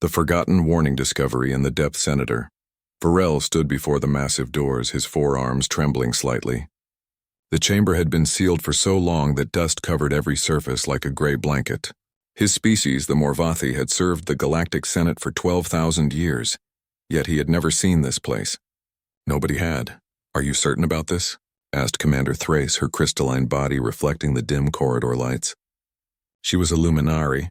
The forgotten warning discovery in the depth Senator. Varel stood before the massive doors, his forearms trembling slightly. The chamber had been sealed for so long that dust covered every surface like a gray blanket. His species, the Morvathi, had served the Galactic Senate for 12,000 years, yet he had never seen this place. Nobody had. "Are you certain about this?" asked Commander Thrace, her crystalline body reflecting the dim corridor lights. She was a luminari,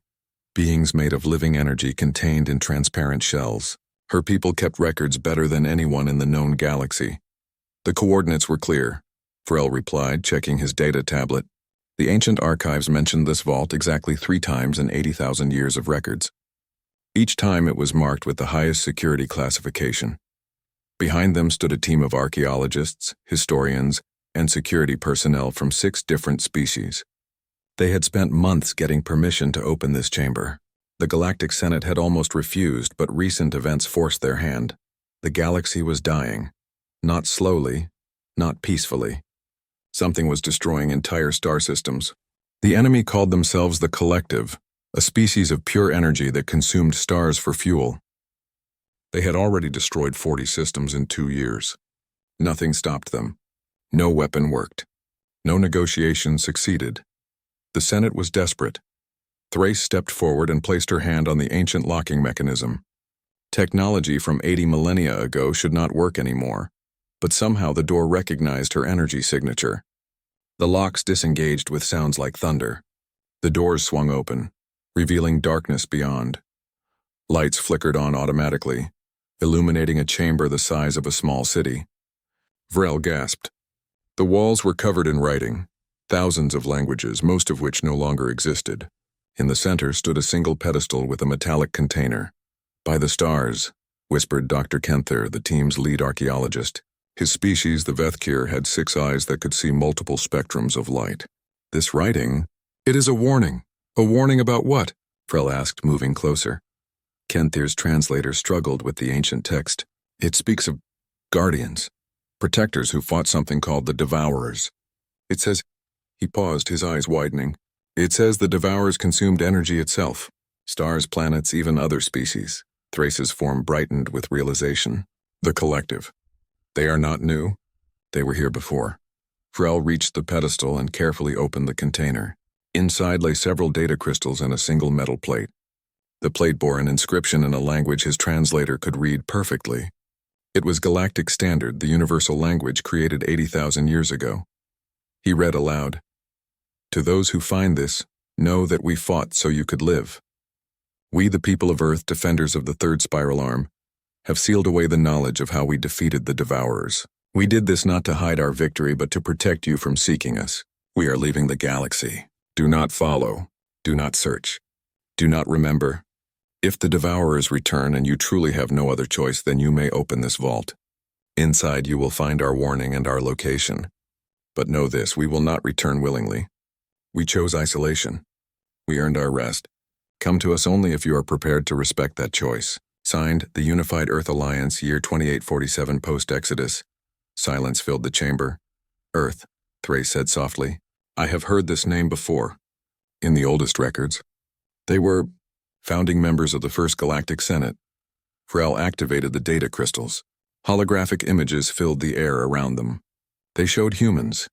beings made of living energy contained in transparent shells. Her people kept records better than anyone in the known galaxy. "The coordinates were clear," Varel replied, checking his data tablet. "The ancient archives mentioned this vault exactly 3 times in 80,000 years of records. Each time it was marked with the highest security classification. Behind them stood a team of archaeologists, historians, and security personnel from 6 different species. They had spent months getting permission to open this chamber. The Galactic Senate had almost refused, but recent events forced their hand. The galaxy was dying. Not slowly, not peacefully. Something was destroying entire star systems. The enemy called themselves the Collective, a species of pure energy that consumed stars for fuel. They had already destroyed 40 systems in 2 years. Nothing stopped them. No weapon worked. No negotiation succeeded. The Senate was desperate. Thrace stepped forward and placed her hand on the ancient locking mechanism. Technology from 80 millennia ago should not work anymore, but somehow the door recognized her energy signature. The locks disengaged with sounds like thunder. The doors swung open, revealing darkness beyond. Lights flickered on automatically, illuminating a chamber the size of a small city. Varel gasped. The walls were covered in writing, thousands of languages, most of which no longer existed. In the center stood a single pedestal with a metallic container. "By the stars," whispered Dr. Kenther, the team's lead archaeologist. His species, the Vethkir, had 6 eyes that could see multiple spectrums of light. "This writing, it is a warning." "A warning about what?" Varel asked, moving closer. Kenther's translator struggled with the ancient text. "It speaks of guardians, protectors who fought something called the Devourers. It says—" He paused, his eyes widening. "It says the Devourers consumed energy itself. Stars, planets, even other species." Thrace's form brightened with realization. "The Collective. They are not new. They were here before." Varel reached the pedestal and carefully opened the container. Inside lay several data crystals and a single metal plate. The plate bore an inscription in a language his translator could read perfectly. It was Galactic Standard, the universal language created 80,000 years ago. He read aloud, "To those who find this, know that we fought so you could live. We, the people of Earth, defenders of the 3rd spiral arm, have sealed away the knowledge of how we defeated the Devourers. We did this not to hide our victory, but to protect you from seeking us. We are leaving the galaxy. Do not follow. Do not search. Do not remember. If the Devourers return and you truly have no other choice, then you may open this vault. Inside you will find our warning and our location. But know this, we will not return willingly. We chose isolation. We earned our rest. Come to us only if you are prepared to respect that choice." Signed, the Unified Earth Alliance, year 2847 post-Exodus. Silence filled the chamber. "Earth," Thrace said softly. "I have heard this name before. In the oldest records. They were founding members of the First Galactic Senate." Varel activated the data crystals. Holographic images filled the air around them. They showed humans,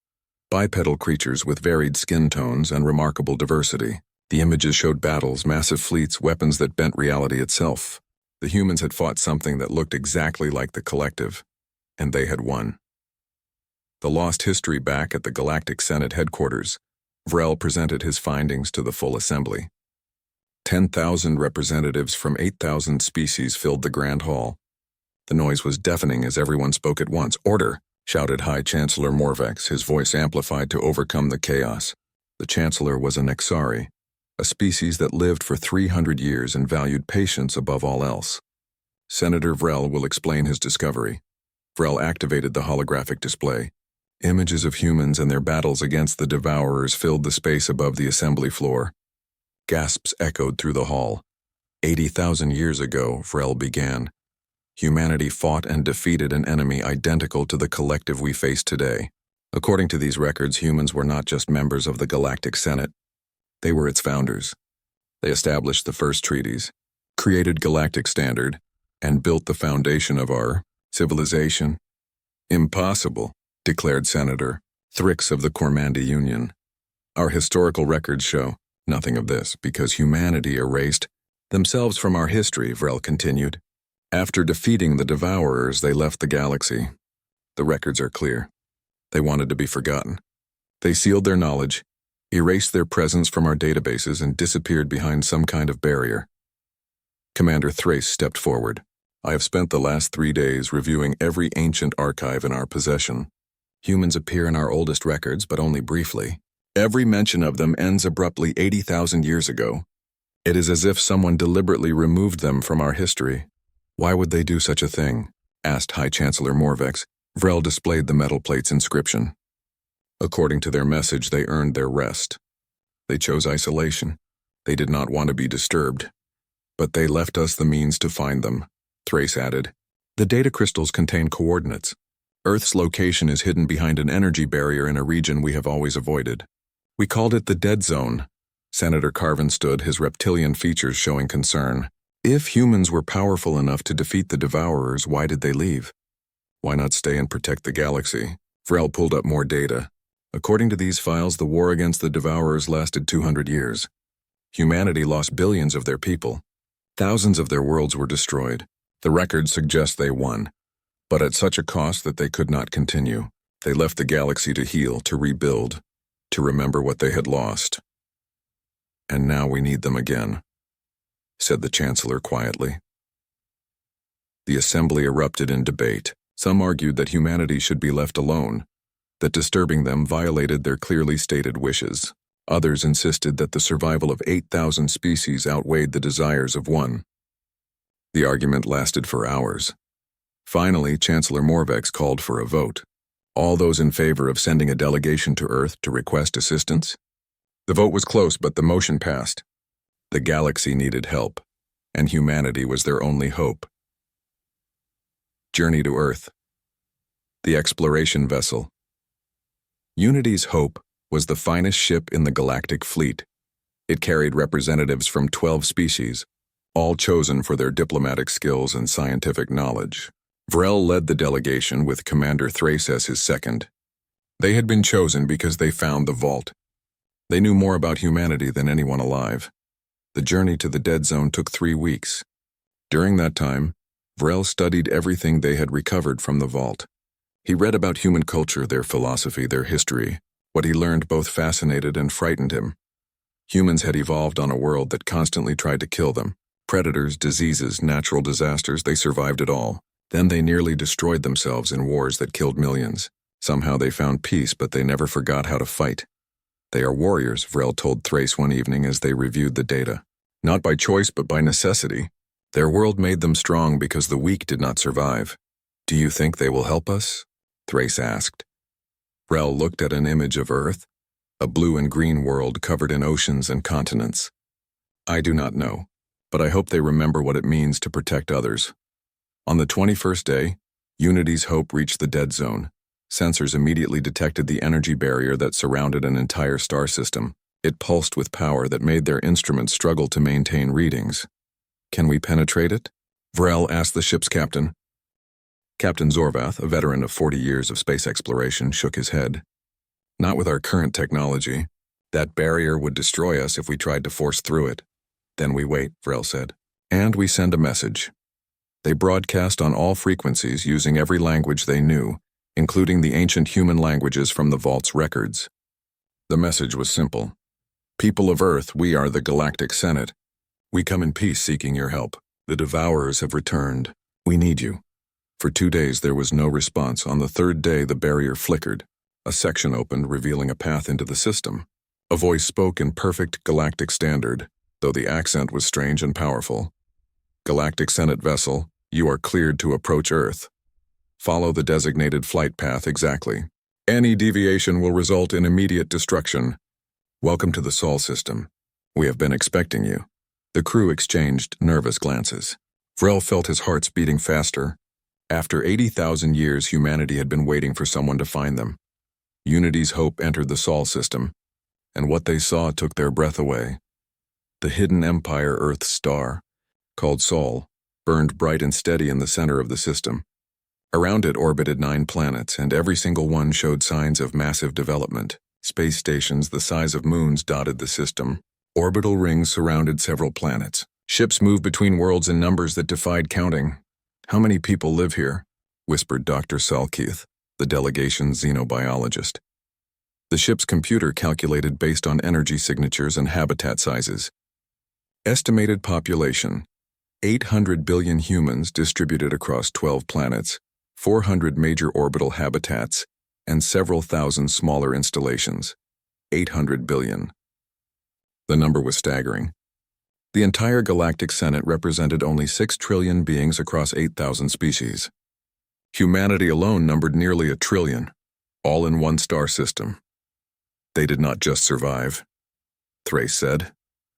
bipedal creatures with varied skin tones and remarkable diversity. The images showed battles, massive fleets, weapons that bent reality itself. The humans had fought something that looked exactly like the Collective, and they had won. The lost history back at the Galactic Senate headquarters, Varel presented his findings to the full assembly. 10,000 representatives from 8,000 species filled the Grand Hall. The noise was deafening as everyone spoke at once. "Order!" shouted High Chancellor Morvex, his voice amplified to overcome the chaos. The Chancellor was an Exari, a species that lived for 300 years and valued patience above all else. "Senator Varel will explain his discovery." Varel activated the holographic display. Images of humans and their battles against the Devourers filled the space above the assembly floor. Gasps echoed through the hall. 80,000 years ago, Varel began. Humanity fought and defeated an enemy identical to the Collective we face today. According to these records, humans were not just members of the Galactic Senate. They were its founders. They established the first treaties, created Galactic Standard, and built the foundation of our civilization? Impossible, declared Senator Thrix of the Cormandi Union. Our historical records show nothing of this because humanity erased themselves from our history, Vrel continued. After defeating the Devourers, they left the galaxy. The records are clear. They wanted to be forgotten. They sealed their knowledge, erased their presence from our databases, and disappeared behind some kind of barrier. Commander Thrace stepped forward. I have spent the last 3 days reviewing every ancient archive in our possession. Humans appear in our oldest records, but only briefly. Every mention of them ends abruptly 80,000 years ago. It is as if someone deliberately removed them from our history. Why would they do such a thing? Asked High Chancellor Morvex. Vrel displayed the metal plate's inscription. According to their message, they earned their rest. They chose isolation. They did not want to be disturbed. But they left us the means to find them, Thrace added. The data crystals contain coordinates. Earth's location is hidden behind an energy barrier in a region we have always avoided. We called it the Dead Zone. Senator Carvin stood, his reptilian features showing concern. If humans were powerful enough to defeat the Devourers, why did they leave? Why not stay and protect the galaxy? Vrel pulled up more data. According to these files, the war against the Devourers lasted 200 years. Humanity lost billions of their people. Thousands of their worlds were destroyed. The records suggest they won, but at such a cost that they could not continue. They left the galaxy to heal, to rebuild, to remember what they had lost. And now we need them again, said the Chancellor quietly. The assembly erupted in debate. Some argued that humanity should be left alone, that disturbing them violated their clearly stated wishes. Others insisted that the survival of 8,000 species outweighed the desires of one. The argument lasted for hours. Finally, Chancellor Morvex called for a vote. All those in favor of sending a delegation to Earth to request assistance? The vote was close, but the motion passed. The galaxy needed help, and humanity was their only hope. Journey to Earth. The exploration vessel. Unity's Hope was the finest ship in the galactic fleet. It carried representatives from 12 species, all chosen for their diplomatic skills and scientific knowledge. Vrel led the delegation with Commander Thrace as his second. They had been chosen because they found the vault. They knew more about humanity than anyone alive. The journey to the Dead Zone took 3 weeks. During that time, Vrel studied everything they had recovered from the vault. He read about human culture, their philosophy, their history. What he learned both fascinated and frightened him. Humans had evolved on a world that constantly tried to kill them. Predators, diseases, natural disasters, they survived it all. Then they nearly destroyed themselves in wars that killed millions. Somehow they found peace, but they never forgot how to fight. They are warriors, Vrel told Thrace one evening as they reviewed the data. Not by choice, but by necessity. Their world made them strong because the weak did not survive. Do you think they will help us? Thrace asked. Vrel looked at an image of Earth, a blue and green world covered in oceans and continents. I do not know, but I hope they remember what it means to protect others. On the 21st day, Unity's Hope reached the Dead Zone. Sensors immediately detected the energy barrier that surrounded an entire star system. It pulsed with power that made their instruments struggle to maintain readings. Can we penetrate it? Vrel asked the ship's captain. Captain Zorvath, a veteran of 40 years of space exploration, shook his head. Not with our current technology. That barrier would destroy us if we tried to force through it. Then we wait, Vrel said. And we send a message. They broadcast on all frequencies using every language they knew, including the ancient human languages from the vault's records. The message was simple. People of Earth, we are the Galactic Senate. We come in peace seeking your help. The Devourers have returned. We need you. For 2 days there was no response. On the 3rd day the barrier flickered. A section opened, revealing a path into the system. A voice spoke in perfect Galactic Standard, though the accent was strange and powerful. Galactic Senate vessel, you are cleared to approach Earth. Follow the designated flight path exactly. Any deviation will result in immediate destruction. Welcome to the Sol system. We have been expecting you. The crew exchanged nervous glances. Vrel felt his heart beating faster. After 80,000 years, humanity had been waiting for someone to find them. Unity's Hope entered the Sol system, and what they saw took their breath away. The hidden empire Earth's star. called Sol, burned bright and steady in the center of the system. Around it orbited 9 planets, and every single one showed signs of massive development. Space stations the size of moons dotted the system. Orbital rings surrounded several planets. Ships moved between worlds in numbers that defied counting. "How many people live here?" whispered Dr. Salkeith, the delegation's xenobiologist. The ship's computer calculated based on energy signatures and habitat sizes. Estimated population: 800 billion humans distributed across 12 planets, 400 major orbital habitats, and several thousand smaller installations. 800 billion. The number was staggering. The entire Galactic Senate represented only 6 trillion beings across 8,000 species. Humanity alone numbered nearly 1 trillion, all in one star system. They did not just survive, Thrace said,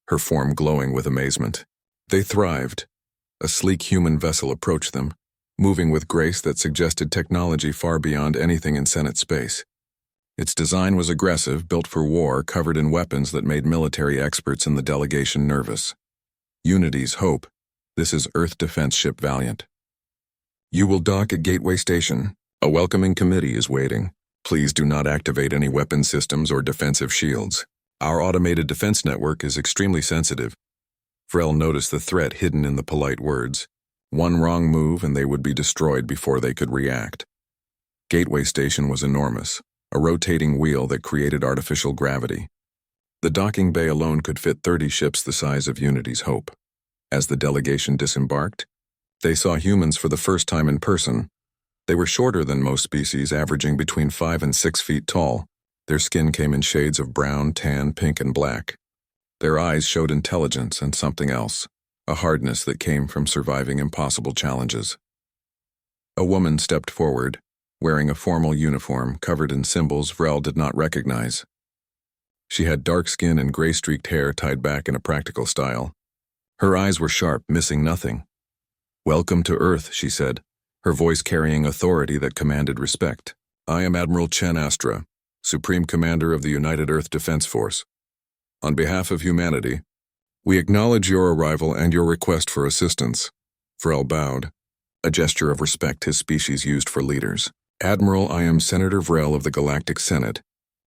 her form glowing with amazement. They thrived. A sleek human vessel approached them, moving with grace that suggested technology far beyond anything in Senate space. Its design was aggressive, built for war, covered in weapons that made military experts in the delegation nervous. Unity's Hope. This is Earth Defense Ship Valiant. You will dock at Gateway Station. A welcoming committee is waiting. Please do not activate any weapon systems or defensive shields. Our automated defense network is extremely sensitive. Vrel noticed the threat hidden in the polite words. One wrong move and they would be destroyed before they could react. Gateway Station was enormous, a rotating wheel that created artificial gravity. The docking bay alone could fit 30 ships the size of Unity's Hope. As the delegation disembarked, they saw humans for the first time in person. They were shorter than most species, averaging between 5 and 6 feet tall. Their skin came in shades of brown, tan, pink, and black. Their eyes showed intelligence and something else, a hardness that came from surviving impossible challenges. A woman stepped forward, wearing a formal uniform covered in symbols Vrel did not recognize. She had dark skin and gray-streaked hair tied back in a practical style. Her eyes were sharp, missing nothing. "Welcome to Earth," she said, her voice carrying authority that commanded respect. "I am Admiral Chen Astra, Supreme Commander of the United Earth Defense Force. On behalf of humanity, we acknowledge your arrival and your request for assistance." Vrel bowed, a gesture of respect his species used for leaders. "Admiral, I am Senator Vrel of the Galactic Senate.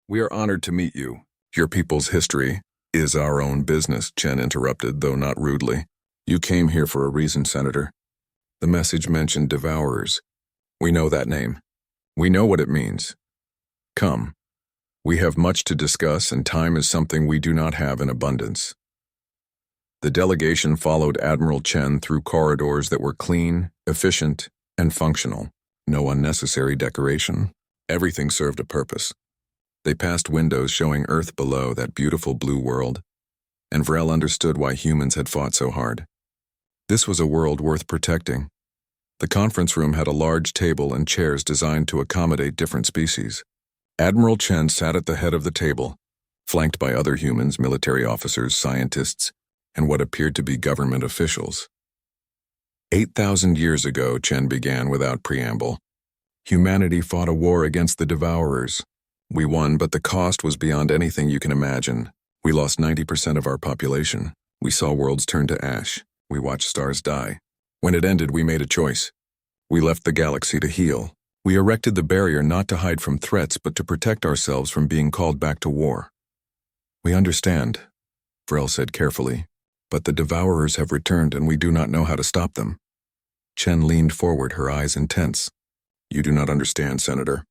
We are honored to meet you. Your people's history is our own business," Chen interrupted, though not rudely. "You came here for a reason, Senator. The message mentioned devourers. We know that name. We know what it means. Come. We have much to discuss, and time is something we do not have in abundance." The delegation followed Admiral Chen through corridors that were clean, efficient, and functional. No unnecessary decoration. Everything served a purpose. They passed windows showing Earth below, that beautiful blue world, and Vrel understood why humans had fought so hard. This was a world worth protecting. The conference room had a large table and chairs designed to accommodate different species. Admiral Chen sat at the head of the table, flanked by other humans, military officers, scientists, and what appeared to be government officials. 8,000 years ago, Chen began without preamble. Humanity fought a war against the devourers. We won, but the cost was beyond anything you can imagine. We lost 90% of our population. We saw worlds turn to ash. We watched stars die. When it ended, we made a choice. We left the galaxy to heal. We erected the barrier not to hide from threats, but to protect ourselves from being called back to war. "We understand," Vrel said carefully, "but the devourers have returned and we do not know how to stop them." Chen leaned forward, her eyes intense. "You do not understand, Senator.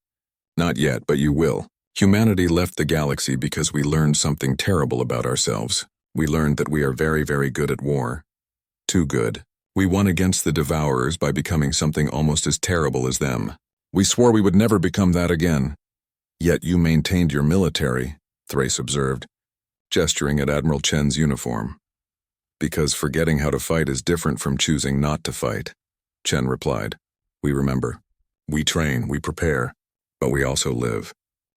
Not yet, but you will. Humanity left the galaxy because we learned something terrible about ourselves. We learned that we are very, very good at war. Too good. We won against the devourers by becoming something almost as terrible as them. We swore we would never become that again. Yet you maintained your military," Thrace observed, gesturing at Admiral Chen's uniform. "Because forgetting how to fight is different from choosing not to fight," Chen replied. "We remember. We train, we prepare, but we also live.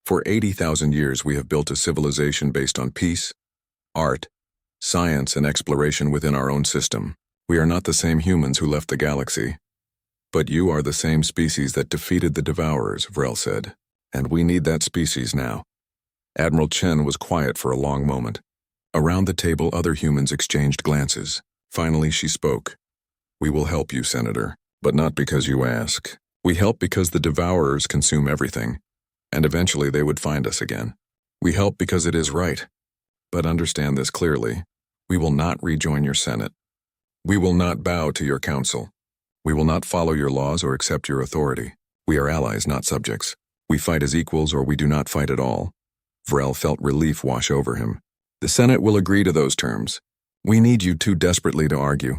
For 80,000 years we have built a civilization based on peace, art, science, and exploration within our own system. We are not the same humans who left the galaxy. But you are the same species that defeated the devourers," Vrel said, "and we need that species now." Admiral Chen was quiet for a long moment. Around the table, other humans exchanged glances. Finally, she spoke. We will help you, Senator, but not because you ask. We help because the devourers consume everything, and eventually they would find us again. We help because it is right. But understand this clearly. We will not rejoin your Senate. We will not bow to your council. We will not follow your laws or accept your authority. We are allies, not subjects. We fight as equals or we do not fight at all. Vrel felt relief wash over him. The Senate will agree to those terms. We need you too desperately to argue.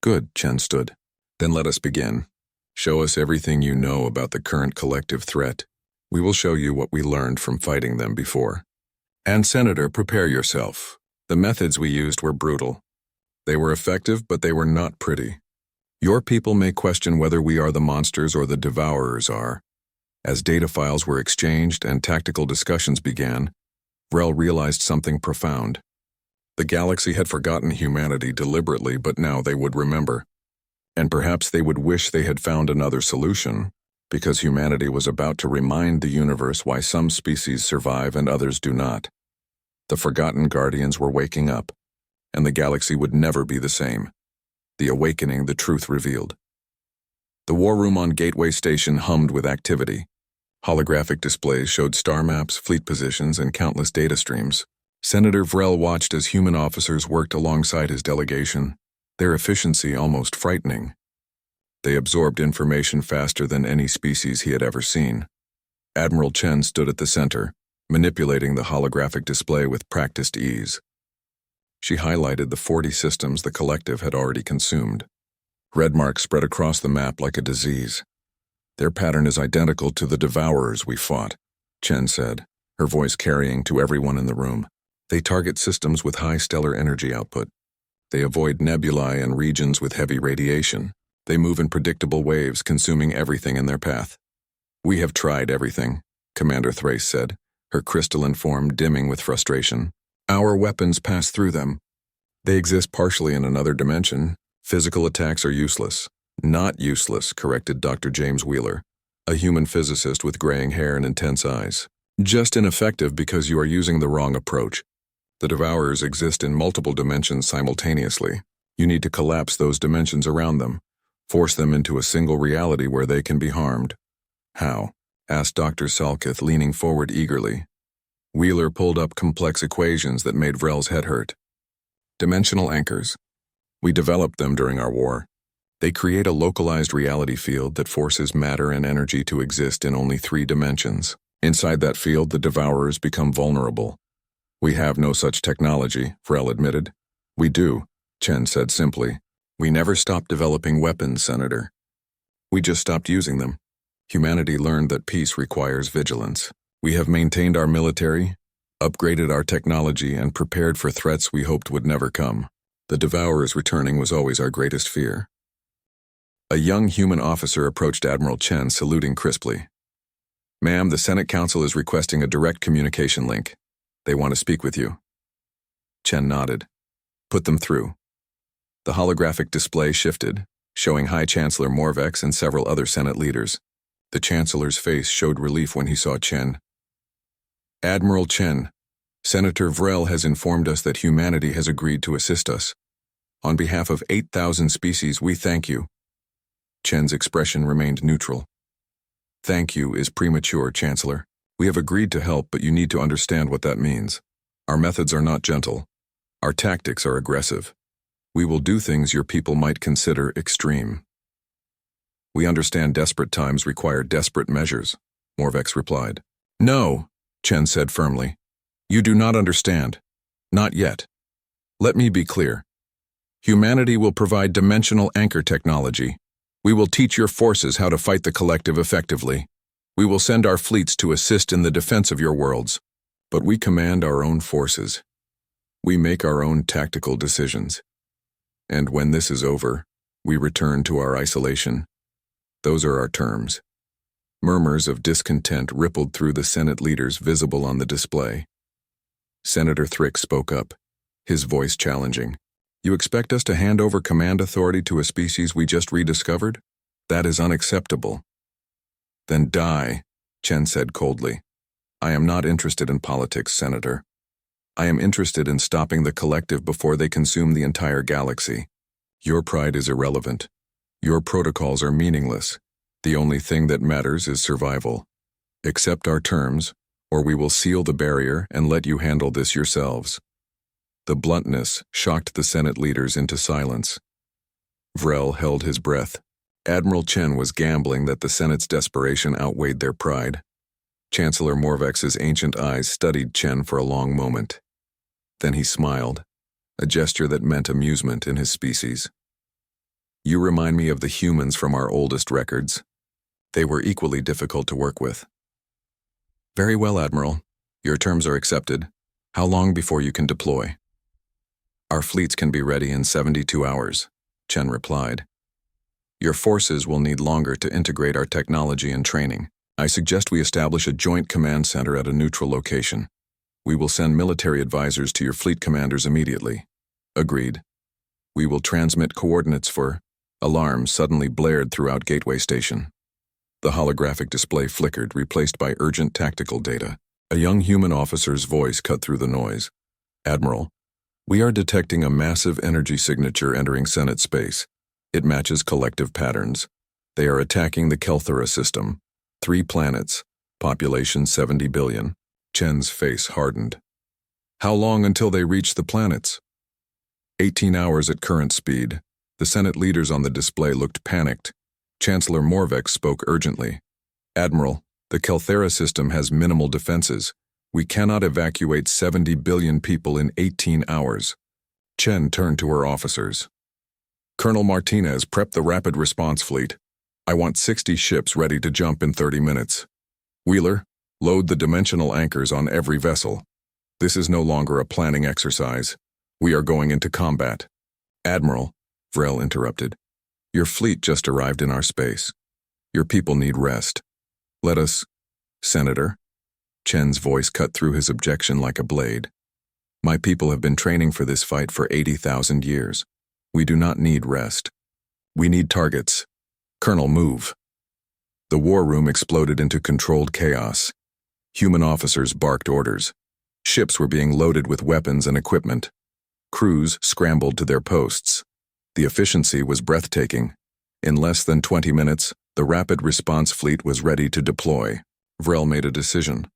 Good, Chen stood. Then let us begin. Show us everything you know about the current collective threat. We will show you what we learned from fighting them before. And Senator, prepare yourself. The methods we used were brutal. They were effective, but they were not pretty. Your people may question whether we are the monsters or the devourers are. As data files were exchanged and tactical discussions began, Vrel realized something profound. The galaxy had forgotten humanity deliberately, but now they would remember. And perhaps they would wish they had found another solution, because humanity was about to remind the universe why some species survive and others do not. The forgotten guardians were waking up, and the galaxy would never be the same. The awakening, the truth revealed. The war room on Gateway Station hummed with activity. Holographic displays showed star maps, fleet positions, and countless data streams. Senator Vrel watched as human officers worked alongside his delegation, their efficiency almost frightening. They absorbed information faster than any species he had ever seen. Admiral Chen stood at the center, manipulating the holographic display with practiced ease. She highlighted the 40 systems the collective had already consumed. Red marks spread across the map like a disease. Their pattern is identical to the devourers we fought, Chen said, her voice carrying to everyone in the room. They target systems with high stellar energy output. They avoid nebulae and regions with heavy radiation. They move in predictable waves, consuming everything in their path. We have tried everything, Commander Thrace said, her crystalline form dimming with frustration. Our weapons pass through them. They exist partially in another dimension. Physical attacks are useless. Not useless, corrected Dr. James Wheeler, a human physicist with graying hair and intense eyes. Just ineffective because you are using the wrong approach. The devourers exist in multiple dimensions simultaneously. You need to collapse those dimensions around them, force them into a single reality where they can be harmed. How? Asked Dr. Salkith, leaning forward eagerly. Wheeler pulled up complex equations that made Vrel's head hurt. Dimensional anchors. We developed them during our war. They create a localized reality field that forces matter and energy to exist in only 3 dimensions. Inside that field, the devourers become vulnerable. We have no such technology, Vrel admitted. We do, Chen said simply. We never stopped developing weapons, Senator. We just stopped using them. Humanity learned that peace requires vigilance. We have maintained our military, upgraded our technology, and prepared for threats we hoped would never come. The devourers returning was always our greatest fear. A young human officer approached Admiral Chen, saluting crisply. Ma'am, the Senate Council is requesting a direct communication link. They want to speak with you. Chen nodded. Put them through. The holographic display shifted, showing High Chancellor Morvex and several other Senate leaders. The Chancellor's face showed relief when he saw Chen. Admiral Chen, Senator Vrel has informed us that humanity has agreed to assist us. On behalf of 8,000 species, we thank you. Chen's expression remained neutral. Thank you is premature, Chancellor. We have agreed to help, but you need to understand what that means. Our methods are not gentle. Our tactics are aggressive. We will do things your people might consider extreme. We understand desperate times require desperate measures, Morvex replied. No, Chen said firmly. You do not understand. Not yet. Let me be clear. Humanity will provide dimensional anchor technology. We will teach your forces how to fight the collective effectively. We will send our fleets to assist in the defense of your worlds. But we command our own forces. We make our own tactical decisions. And when this is over, we return to our isolation. Those are our terms. Murmurs of discontent rippled through the Senate leaders visible on the display. Senator Thrick spoke up, his voice challenging. You expect us to hand over command authority to a species we just rediscovered? That is unacceptable. Then die, Chen said coldly. I am not interested in politics, Senator. I am interested in stopping the collective before they consume the entire galaxy. Your pride is irrelevant. Your protocols are meaningless. The only thing that matters is survival. Accept our terms, or we will seal the barrier and let you handle this yourselves." The bluntness shocked the Senate leaders into silence. Vrel held his breath. Admiral Chen was gambling that the Senate's desperation outweighed their pride. Chancellor Morvex's ancient eyes studied Chen for a long moment. Then he smiled, a gesture that meant amusement in his species. "You remind me of the humans from our oldest records. They were equally difficult to work with." "Very well, Admiral. Your terms are accepted. How long before you can deploy?" "Our fleets can be ready in 72 hours, Chen replied. "Your forces will need longer to integrate our technology and training. I suggest we establish a joint command center at a neutral location. We will send military advisors to your fleet commanders immediately." "Agreed. We will transmit coordinates for..." Alarms suddenly blared throughout Gateway Station. The holographic display flickered, replaced by urgent tactical data. A young human officer's voice cut through the noise. "Admiral, we are detecting a massive energy signature entering Senate space. It matches collective patterns. They are attacking the Kelthera system. 3 planets, population 70 billion. Chen's face hardened. "How long until they reach the planets?" 18 hours at current speed. The Senate leaders on the display looked panicked. Chancellor Morvex spoke urgently. "Admiral, the Kelthera system has minimal defenses. We cannot evacuate 70 billion people in 18 hours. Chen turned to her officers. "Colonel Martinez, prep the rapid response fleet. I want 60 ships ready to jump in 30 minutes. Wheeler, load the dimensional anchors on every vessel. This is no longer a planning exercise. We are going into combat." "Admiral," Vrel interrupted, "your fleet just arrived in our space. Your people need rest. Let us..." "Senator," Chen's voice cut through his objection like a blade. "My people have been training for this fight for 80,000 years. We do not need rest. We need targets. Colonel, move." The war room exploded into controlled chaos. Human officers barked orders. Ships were being loaded with weapons and equipment. Crews scrambled to their posts. The efficiency was breathtaking. In less than 20 minutes, the rapid response fleet was ready to deploy. Vrel made a decision.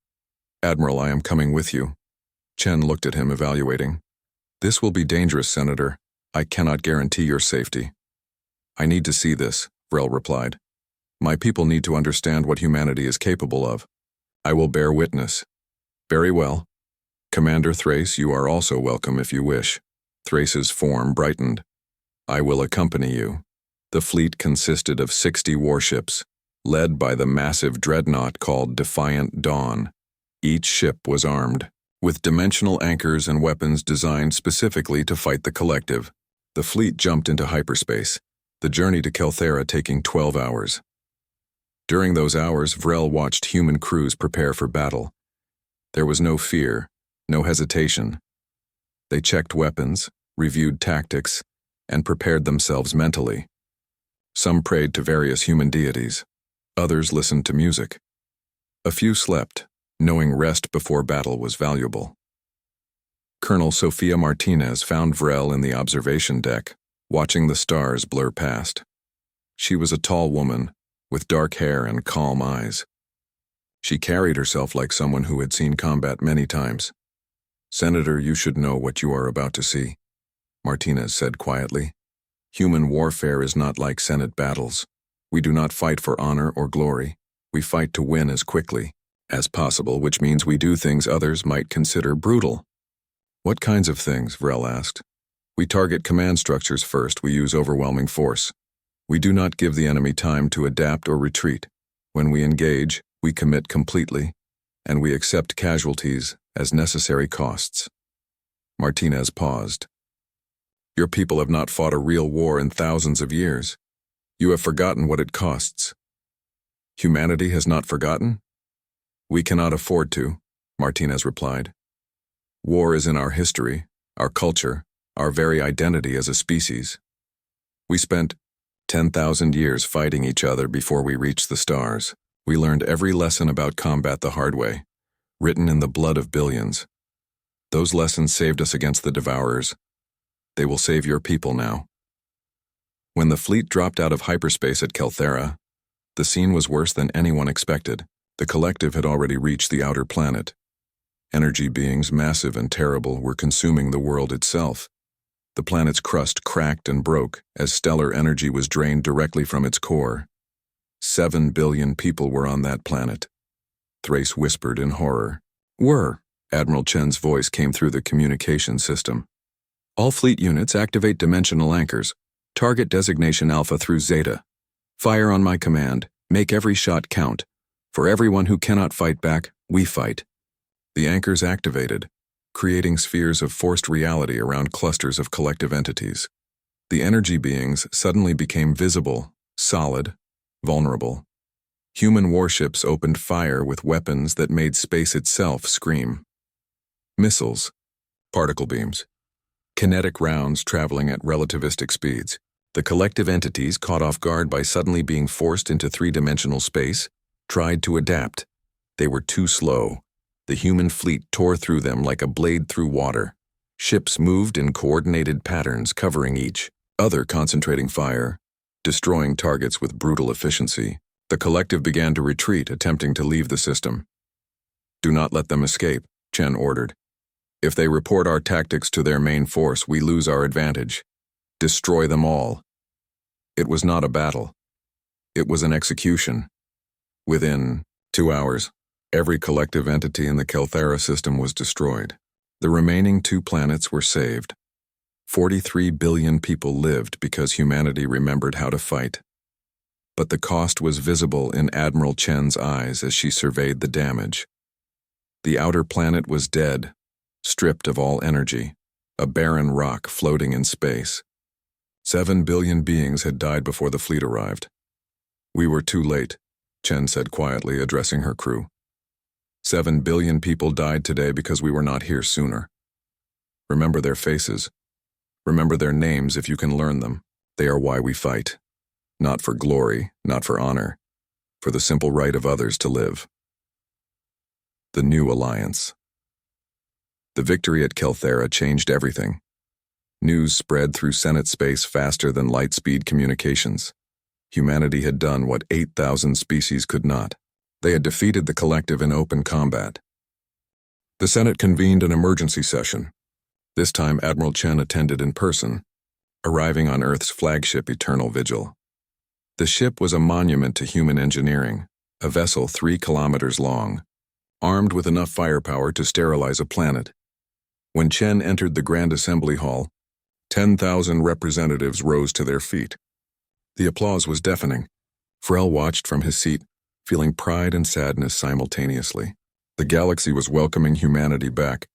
"Admiral, I am coming with you." Chen looked at him, evaluating. "This will be dangerous, Senator. I cannot guarantee your safety." "I need to see this," Vrel replied. "My people need to understand what humanity is capable of. I will bear witness." "Very well. Commander Thrace, you are also welcome if you wish." Thrace's form brightened. "I will accompany you." The fleet consisted of 60 warships, led by the massive dreadnought called Defiant Dawn. Each ship was armed with dimensional anchors and weapons designed specifically to fight the collective. The fleet jumped into hyperspace, the journey to Kelthera taking 12 hours. During those hours, Vrel watched human crews prepare for battle. There was no fear, no hesitation. They checked weapons, reviewed tactics, and prepared themselves mentally. Some prayed to various human deities. Others listened to music. A few slept, knowing rest before battle was valuable. Colonel Sofia Martinez found Vrel in the observation deck, watching the stars blur past. She was a tall woman, with dark hair and calm eyes. She carried herself like someone who had seen combat many times. "Senator, you should know what you are about to see," Martinez said quietly. "Human warfare is not like Senate battles. We do not fight for honor or glory. We fight to win as quickly as possible, which means we do things others might consider brutal." "What kinds of things?" Vrel asked. "We target command structures first. We use overwhelming force. We do not give the enemy time to adapt or retreat. When we engage, we commit completely, and we accept casualties as necessary costs." Martinez paused. "Your people have not fought a real war in thousands of years. You have forgotten what it costs." "Humanity has not forgotten?" "We cannot afford to," Martinez replied. "War is in our history, our culture, our very identity as a species. We spent 10,000 years fighting each other before we reached the stars. We learned every lesson about combat the hard way, written in the blood of billions. Those lessons saved us against the Devourers. They will save your people now." When the fleet dropped out of hyperspace at Kelthera, the scene was worse than anyone expected. The collective had already reached the outer planet. Energy beings, massive and terrible, were consuming the world itself. The planet's crust cracked and broke as stellar energy was drained directly from its core. 7 billion people were on that planet. Thrace whispered in horror. "Were," Admiral Chen's voice came through the communication system. "All fleet units activate dimensional anchors. Target designation Alpha through Zeta. Fire on my command. Make every shot count. For everyone who cannot fight back, we fight." The anchors activated, creating spheres of forced reality around clusters of collective entities. The energy beings suddenly became visible, solid, vulnerable. Human warships opened fire with weapons that made space itself scream. Missiles, particle beams, kinetic rounds traveling at relativistic speeds. The collective entities, caught off guard by suddenly being forced into three-dimensional space, tried to adapt. They were too slow. The human fleet tore through them like a blade through water. Ships moved in coordinated patterns, covering each other, concentrating fire, destroying targets with brutal efficiency. The collective began to retreat, attempting to leave the system. "Do not let them escape," Chen ordered. "If they report our tactics to their main force, we lose our advantage. Destroy them all." It was not a battle. It was an execution. Within 2 hours, every collective entity in the Kelthera system was destroyed. The remaining 2 planets were saved. 43 billion people lived because humanity remembered how to fight. But the cost was visible in Admiral Chen's eyes as she surveyed the damage. The outer planet was dead, stripped of all energy, a barren rock floating in space. 7 billion beings had died before the fleet arrived. "We were too late," Chen said quietly, addressing her crew. 7 billion people died today because we were not here sooner. Remember their faces. Remember their names if you can learn them. They are why we fight. Not for glory, not for honor, for the simple right of others to live. The New Alliance. The victory at Kelthera changed everything. News spread through Senate space faster than light-speed communications. Humanity had done what 8,000 species could not. They had defeated the collective in open combat. The Senate convened an emergency session. This time Admiral Chen attended in person, arriving on Earth's flagship Eternal Vigil. The ship was a monument to human engineering, a vessel 3 kilometers long, armed with enough firepower to sterilize a planet. When Chen entered the Grand Assembly Hall, 10,000 representatives rose to their feet. The applause was deafening. Frel watched from his seat, feeling pride and sadness simultaneously. The galaxy was welcoming humanity back,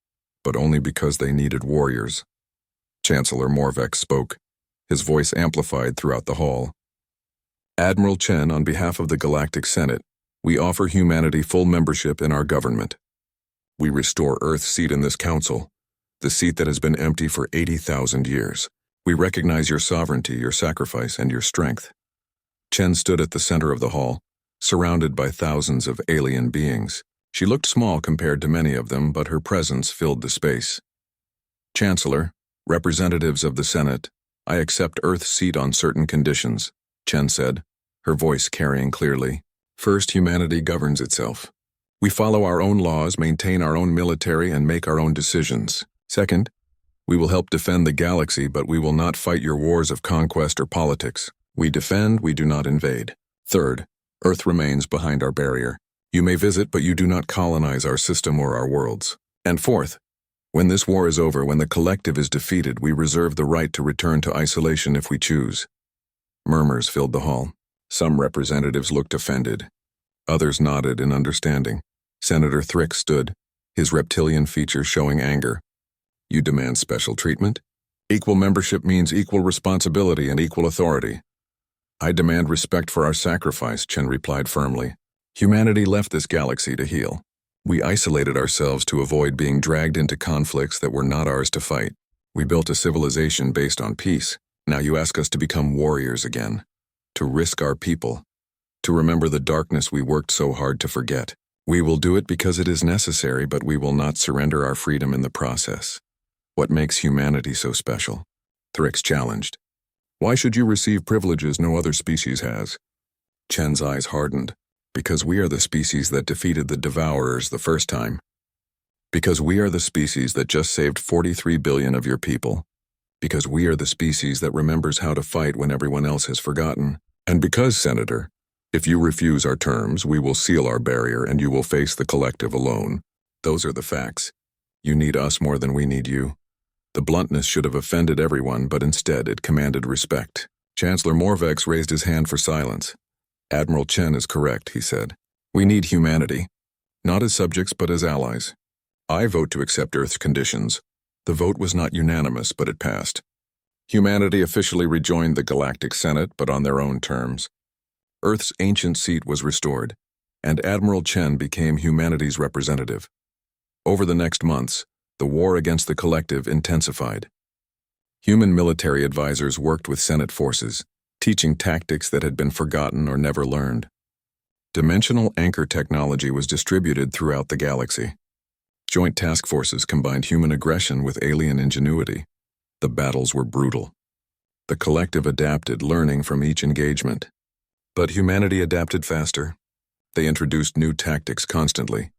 but only because they needed warriors. Chancellor Morvex spoke, his voice amplified throughout the hall. "Admiral Chen, on behalf of the Galactic Senate, we offer humanity full membership in our government. We restore Earth's seat in this council, the seat that has been empty for 80,000 years. We recognize your sovereignty, your sacrifice, and your strength." Chen stood at the center of the hall, surrounded by thousands of alien beings. She looked small compared to many of them, but her presence filled the space. "Chancellor, representatives of the Senate, I accept Earth's seat on certain conditions," Chen said, her voice carrying clearly. "First, humanity governs itself. We follow our own laws, maintain our own military, and make our own decisions. Second, we will help defend the galaxy, but we will not fight your wars of conquest or politics. We defend, we do not invade. Third, Earth remains behind our barrier. You may visit, but you do not colonize our system or our worlds. And fourth, when this war is over, when the collective is defeated, we reserve the right to return to isolation if we choose." Murmurs filled the hall. Some representatives looked offended. Others nodded in understanding. Senator Thrick stood, his reptilian features showing anger. "You demand special treatment? Equal membership means equal responsibility and equal authority." "I demand respect for our sacrifice," Chen replied firmly. "Humanity left this galaxy to heal. We isolated ourselves to avoid being dragged into conflicts that were not ours to fight. We built a civilization based on peace. Now you ask us to become warriors again, to risk our people, to remember the darkness we worked so hard to forget. We will do it because it is necessary, but we will not surrender our freedom in the process. What makes humanity so special?" Thrix challenged. Why should you receive privileges no other species has? Chen's eyes hardened. Because we are the species that defeated the Devourers the first time. Because we are the species that just saved 43 billion of your people. Because we are the species that remembers how to fight when everyone else has forgotten. And because, Senator, if you refuse our terms, we will seal our barrier and you will face the collective alone. Those are the facts. You need us more than we need you. The bluntness should have offended everyone, but instead it commanded respect. Chancellor Morvex raised his hand for silence. Admiral Chen is correct, he said. We need humanity. Not as subjects, but as allies. I vote to accept Earth's conditions. The vote was not unanimous, but it passed. Humanity officially rejoined the Galactic Senate, but on their own terms. Earth's ancient seat was restored, and Admiral Chen became humanity's representative. Over the next months, the war against the collective intensified. Human military advisors worked with Senate forces, teaching tactics that had been forgotten or never learned. Dimensional anchor technology was distributed throughout the galaxy. Joint task forces combined human aggression with alien ingenuity. The battles were brutal. The collective adapted, learning from each engagement. But humanity adapted faster. They introduced new tactics constantly,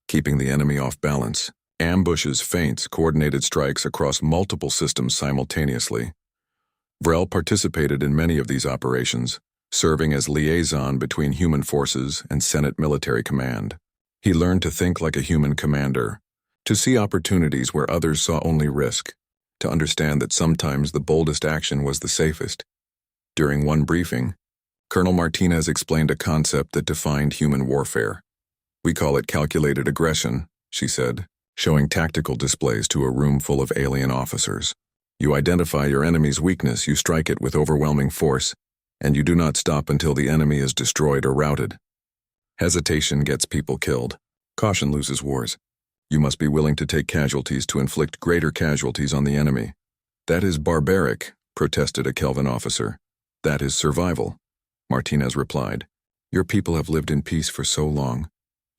keeping the enemy off balance. Ambushes, feints, coordinated strikes across multiple systems simultaneously. Vrel participated in many of these operations, serving as liaison between human forces and Senate military command. He learned to think like a human commander, to see opportunities where others saw only risk, to understand that sometimes the boldest action was the safest. During one briefing, Colonel Martinez explained a concept that defined human warfare. We call it calculated aggression, she said, showing tactical displays to a room full of alien officers. You identify your enemy's weakness, you strike it with overwhelming force, and you do not stop until the enemy is destroyed or routed. Hesitation gets people killed. Caution loses wars. You must be willing to take casualties to inflict greater casualties on the enemy. That is barbaric, protested a Kelvin officer. That is survival, Martinez replied. Your people have lived in peace for so long.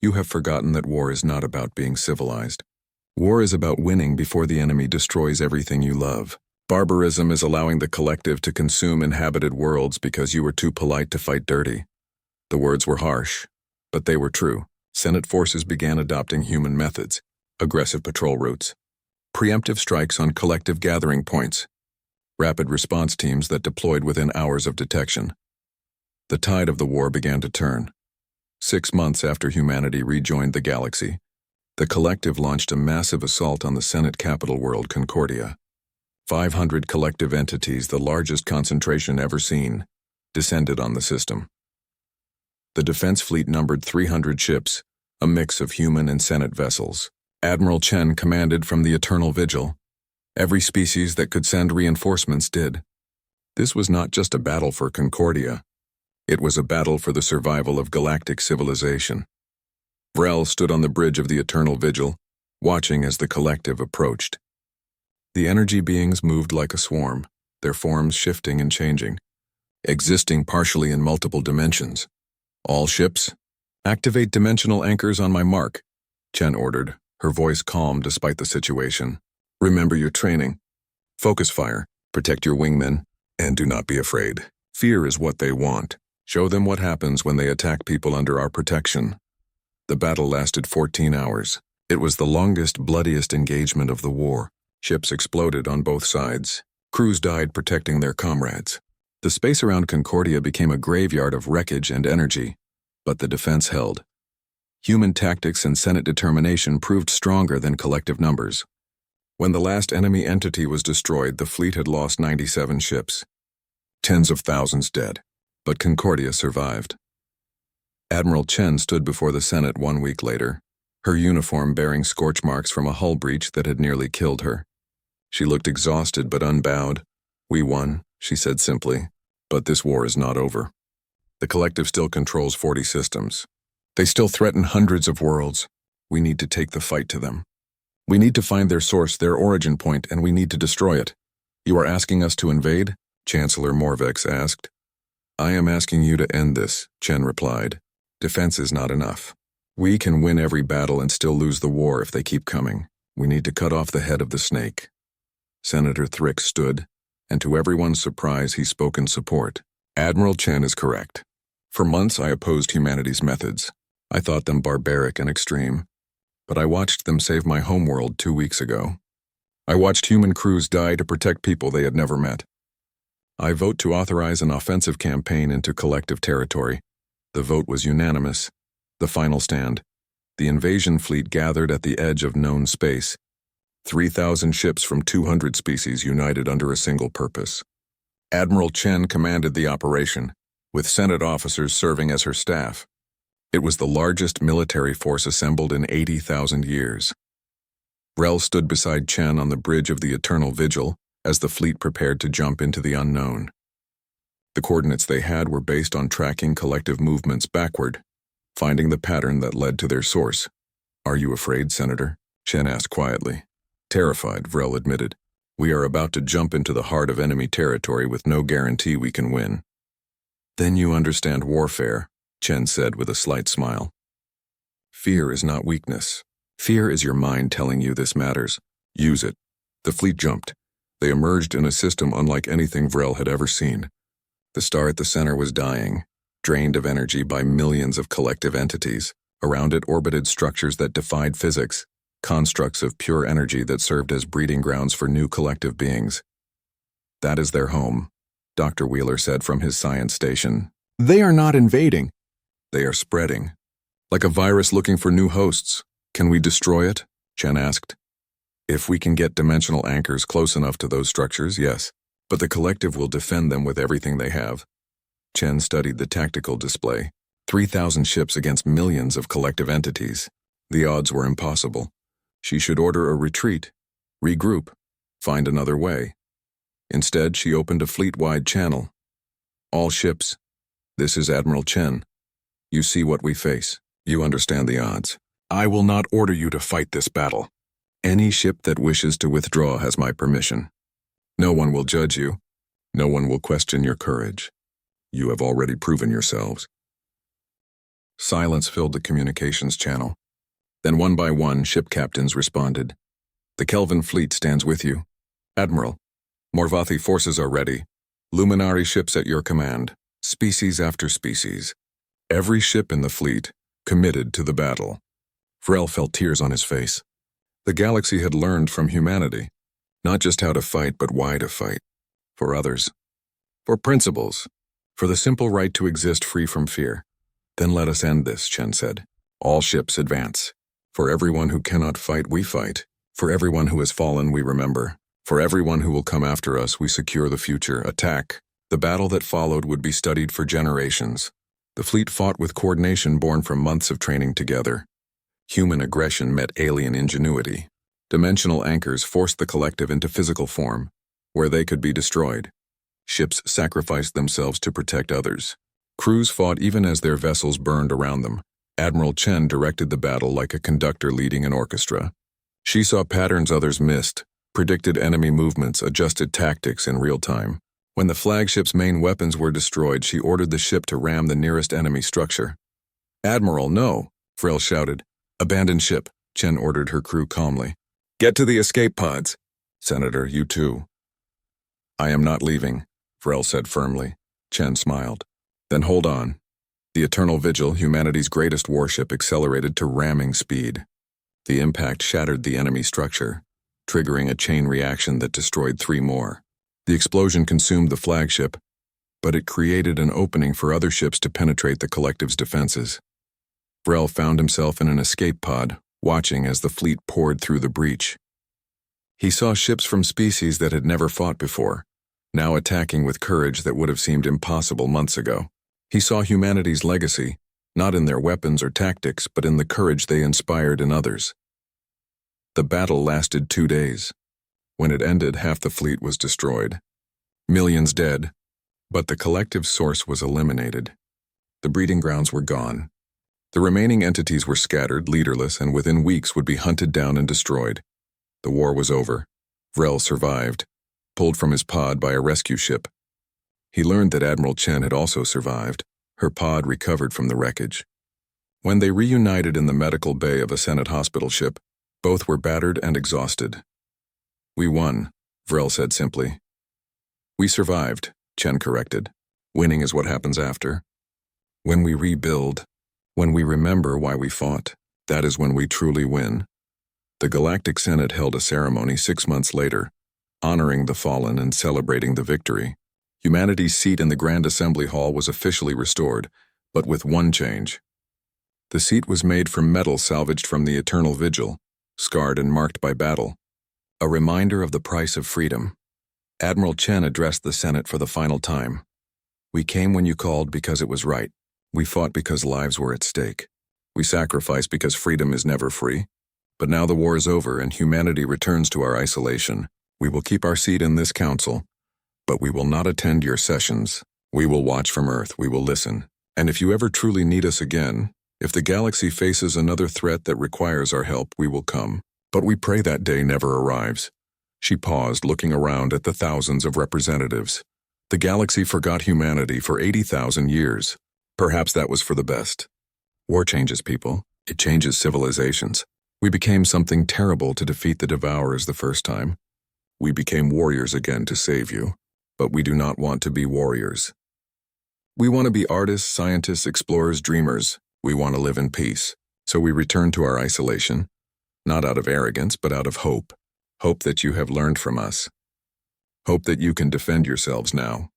You have forgotten that war is not about being civilized. War is about winning before the enemy destroys everything you love. Barbarism is allowing the collective to consume inhabited worlds because you were too polite to fight dirty. The words were harsh, but they were true. Senate forces began adopting human methods, aggressive patrol routes, preemptive strikes on collective gathering points, rapid response teams that deployed within hours of detection. The tide of the war began to turn. 6 months after humanity rejoined the galaxy, the collective launched a massive assault on the Senate capital world Concordia. 500 collective entities, the largest concentration ever seen, descended on the system. The defense fleet numbered 300 ships, a mix of human and Senate vessels. Admiral Chen commanded from the Eternal Vigil. Every species that could send reinforcements did. This was not just a battle for Concordia. It was a battle for the survival of galactic civilization. Vrel stood on the bridge of the Eternal Vigil, watching as the collective approached. The energy beings moved like a swarm, their forms shifting and changing, existing partially in multiple dimensions. All ships, activate dimensional anchors on my mark, Chen ordered, her voice calm despite the situation. Remember your training. Focus fire, protect your wingmen, and do not be afraid. Fear is what they want. Show them what happens when they attack people under our protection. The battle lasted 14 hours. It was the longest, bloodiest engagement of the war. Ships exploded on both sides. Crews died protecting their comrades. The space around Concordia became a graveyard of wreckage and energy, but the defense held. Human tactics and Senate determination proved stronger than collective numbers. When the last enemy entity was destroyed, the fleet had lost 97 ships. Tens of thousands dead, but Concordia survived. Admiral Chen stood before the Senate 1 week later, her uniform bearing scorch marks from a hull breach that had nearly killed her. She looked exhausted but unbowed. We won, she said simply, but this war is not over. The collective still controls 40 systems. They still threaten hundreds of worlds. We need to take the fight to them. We need to find their source, their origin point, and we need to destroy it. You are asking us to invade? Chancellor Morvex asked. I am asking you to end this, Chen replied. Defense is not enough. We can win every battle and still lose the war if they keep coming. We need to cut off the head of the snake. Senator Thrick stood, and to everyone's surprise he spoke in support. Admiral Chen is correct. For months I opposed humanity's methods. I thought them barbaric and extreme. But I watched them save my homeworld 2 weeks ago. I watched human crews die to protect people they had never met. I vote to authorize an offensive campaign into collective territory. The vote was unanimous. The final stand. The invasion fleet gathered at the edge of known space. 3,000 ships from 200 species united under a single purpose. Admiral Chen commanded the operation, with Senate officers serving as her staff. It was the largest military force assembled in 80,000 years. Rel stood beside Chen on the bridge of the Eternal Vigil as the fleet prepared to jump into the unknown. The coordinates they had were based on tracking collective movements backward, finding the pattern that led to their source. "Are you afraid, Senator?" Chen asked quietly. "Terrified," Vrel admitted. "We are about to jump into the heart of enemy territory with no guarantee we can win." "Then you understand warfare," Chen said with a slight smile. "Fear is not weakness. Fear is your mind telling you this matters. Use it." The fleet jumped. They emerged in a system unlike anything Vrel had ever seen. The star at the center was dying, drained of energy by millions of collective entities. Around it orbited structures that defied physics, constructs of pure energy that served as breeding grounds for new collective beings. "That is their home," Dr. Wheeler said from his science station. "They are not invading. They are spreading. Like a virus looking for new hosts. Can we destroy it?" Chen asked. "If we can get dimensional anchors close enough to those structures, yes. But the collective will defend them with everything they have." Chen studied the tactical display. 3,000 ships against millions of collective entities. The odds were impossible. She should order a retreat, regroup, find another way. Instead, she opened a fleet-wide channel. "All ships. This is Admiral Chen. You see what we face. You understand the odds. I will not order you to fight this battle. Any ship that wishes to withdraw has my permission. No one will judge you. No one will question your courage. You have already proven yourselves." Silence filled the communications channel. Then one by one, ship captains responded. "The Kelvin fleet stands with you. Admiral, Morvathi forces are ready. Luminary ships at your command, species after species. Every ship in the fleet, committed to the battle." Vrel felt tears on his face. The galaxy had learned from humanity, not just how to fight, but why to fight. For others. For principles. For the simple right to exist free from fear. "Then let us end this," Chen said. "All ships advance. For everyone who cannot fight, we fight. For everyone who has fallen, we remember. For everyone who will come after us, we secure the future. Attack." The battle that followed would be studied for generations. The fleet fought with coordination born from months of training together. Human aggression met alien ingenuity. Dimensional anchors forced the collective into physical form, where they could be destroyed. Ships sacrificed themselves to protect others. Crews fought even as their vessels burned around them. Admiral Chen directed the battle like a conductor leading an orchestra. She saw patterns others missed, predicted enemy movements, adjusted tactics in real time. When the flagship's main weapons were destroyed, she ordered the ship to ram the nearest enemy structure. "Admiral, no!" Vrel shouted. "Abandon ship," Chen ordered her crew calmly. "Get to the escape pods." "Senator, you too." "I am not leaving," Vrel said firmly. Chen smiled. "Then hold on." The Eternal Vigil, humanity's greatest warship, accelerated to ramming speed. The impact shattered the enemy structure, triggering a chain reaction that destroyed 3 more. The explosion consumed the flagship, but it created an opening for other ships to penetrate the collective's defenses. Vrel found himself in an escape pod, watching as the fleet poured through the breach. He saw ships from species that had never fought before, now attacking with courage that would have seemed impossible months ago. He saw humanity's legacy, not in their weapons or tactics, but in the courage they inspired in others. The battle lasted 2 days. When it ended, half the fleet was destroyed. Millions dead, but the collective source was eliminated. The breeding grounds were gone. The remaining entities were scattered, leaderless, and within weeks would be hunted down and destroyed. The war was over. Vrel survived, pulled from his pod by a rescue ship. He learned that Admiral Chen had also survived. Her pod recovered from the wreckage. When they reunited in the medical bay of a Senate hospital ship, both were battered and exhausted. "We won," Vrel said simply. We survived, Chen corrected. Winning is what happens after. When we rebuild, when we remember why we fought, that is when we truly win. The Galactic Senate held a ceremony 6 months later, honoring the fallen and celebrating the victory. Humanity's seat in the Grand Assembly Hall was officially restored, but with one change. The seat was made from metal salvaged from the Eternal Vigil, scarred and marked by battle. A reminder of the price of freedom. Admiral Chen addressed the Senate for the final time. We came when you called because it was right. We fought because lives were at stake. We sacrificed because freedom is never free. But now the war is over and humanity returns to our isolation. We will keep our seat in this council, but we will not attend your sessions. We will watch from Earth, we will listen. And if you ever truly need us again, if the galaxy faces another threat that requires our help, we will come. But we pray that day never arrives. She paused, looking around at the thousands of representatives. The galaxy forgot humanity for 80,000 years. Perhaps that was for the best. War changes people. It changes civilizations. We became something terrible to defeat the Devourers the first time. We became warriors again to save you. But we do not want to be warriors. We want to be artists, scientists, explorers, dreamers. We want to live in peace. So we return to our isolation, not out of arrogance, but out of hope. Hope that you have learned from us. Hope that you can defend yourselves now.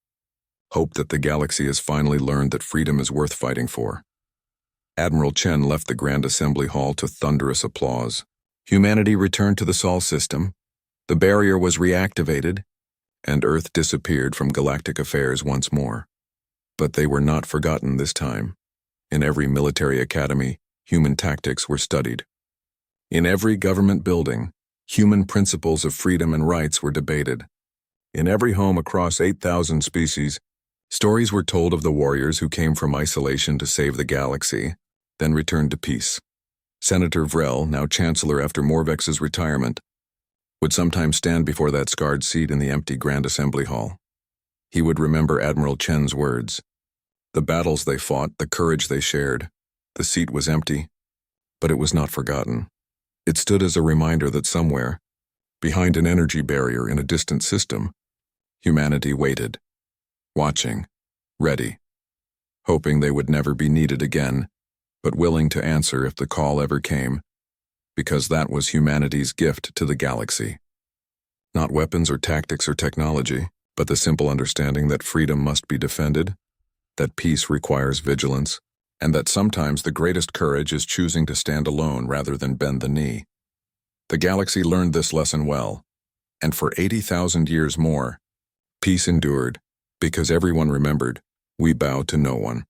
Hope that the galaxy has finally learned that freedom is worth fighting for. Admiral Chen left the Grand Assembly Hall to thunderous applause. Humanity returned to the Sol system. The barrier was reactivated, and Earth disappeared from galactic affairs once more. But they were not forgotten this time. In every military academy, human tactics were studied. In every government building, human principles of freedom and rights were debated. In every home across 8,000 species, stories were told of the warriors who came from isolation to save the galaxy, then returned to peace. Senator Vrel, now Chancellor after Morvex's retirement, would sometimes stand before that scarred seat in the empty Grand Assembly Hall. He would remember Admiral Chen's words. The battles they fought, the courage they shared. The seat was empty, but it was not forgotten. It stood as a reminder that somewhere, behind an energy barrier in a distant system, humanity waited, watching, ready, hoping they would never be needed again, but willing to answer if the call ever came, because that was humanity's gift to the galaxy. Not weapons or tactics or technology, but the simple understanding that freedom must be defended, that peace requires vigilance, and that sometimes the greatest courage is choosing to stand alone rather than bend the knee. The galaxy learned this lesson well, and for 80,000 years more, peace endured, because everyone remembered, we bow to no one.